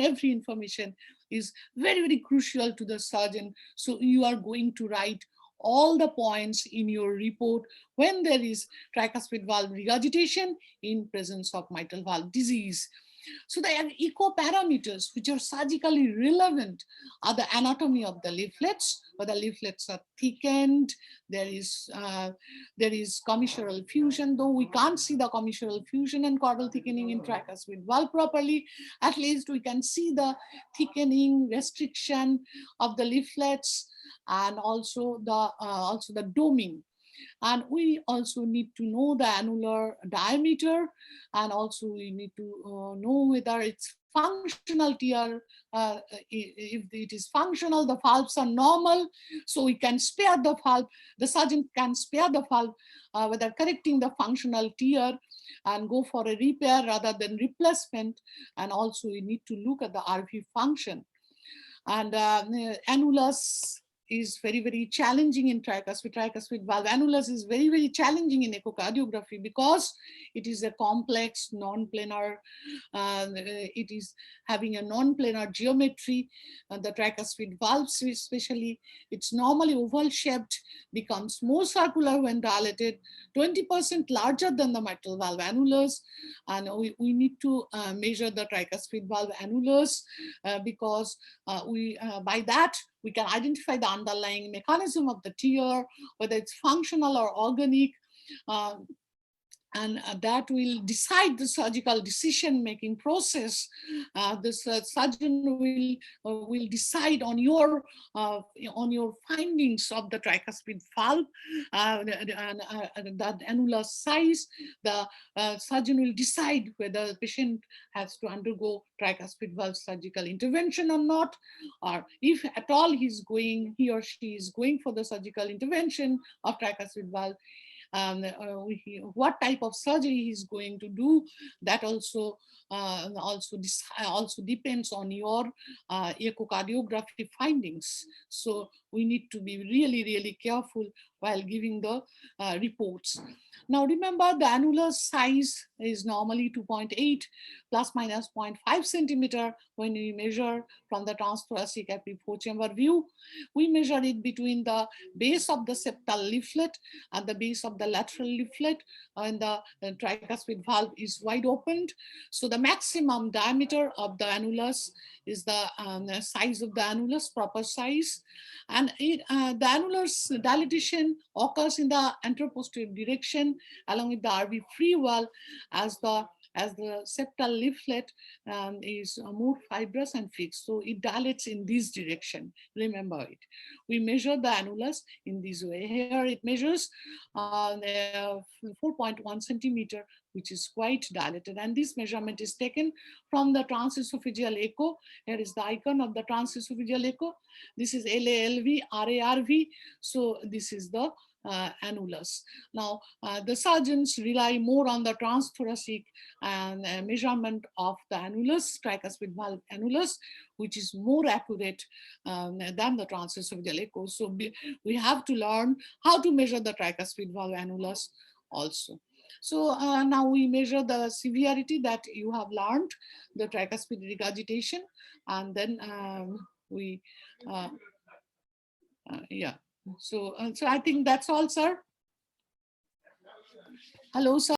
Speaker 2: every information is very, very crucial to the surgeon. So you are going to write all the points in your report when there is tricuspid valve regurgitation in presence of mitral valve disease. So the echo parameters which are surgically relevant are the anatomy of the leaflets, whether leaflets are thickened, there is commissural fusion, though we can't see the commissural fusion and caudal thickening in tricuspid valve properly, at least we can see the thickening restriction of the leaflets and also the doming. And we also need to know the annular diameter, and also we need to know whether it's functional tear. If it is functional, the valves are normal, so we can spare the valve. The surgeon can spare the valve whether correcting the functional tear and go for a repair rather than replacement. And also we need to look at the RV function. And annulus is very, very challenging in tricuspid valve. Annulus is very, very challenging in echocardiography because it is a complex non-planar, it is having a non-planar geometry. The tricuspid valves especially, it's normally oval shaped, becomes more circular when dilated, 20% larger than the mitral valve annulus. And we need to measure the tricuspid valve annulus because by that we can identify the underlying mechanism of the tear, whether it's functional or organic. And that will decide the surgical decision-making process. The surgeon will decide on your findings of the tricuspid valve and that annular size. The surgeon will decide whether the patient has to undergo tricuspid valve surgical intervention or not, or if at all he or she is going for the surgical intervention of tricuspid valve. What type of surgery he's going to do, that also depends on your echocardiography findings. So we need to be really, really careful while giving the reports. Now remember, the annular size is normally 2.8 plus minus 0.5 centimeter when we measure from the transthoracic epi 4-chamber view. We measure it between the base of the septal leaflet and the base of the lateral leaflet, and the tricuspid valve is wide opened. So the maximum diameter of the annulus is the size of the annulus, proper size. And the annulus dilatation occurs in the anteroposterior direction along with the RV free wall as the septal leaflet is more fibrous and fixed. So it dilates in this direction. Remember it. We measure the annulus in this way. Here it measures 4.1 centimeter, which is quite dilated. And this measurement is taken from the transesophageal echo. Here is the icon of the transesophageal echo. This is LALV, RARV. So this is the annulus. Now, the surgeons rely more on the transthoracic and measurement of the annulus, tricuspid valve annulus, which is more accurate than the transesophageal echo. So we have to learn how to measure the tricuspid valve annulus also. So now we measure the severity that you have learned, the tricuspid regurgitation, and then yeah. So I think that's all, sir. Hello, sir.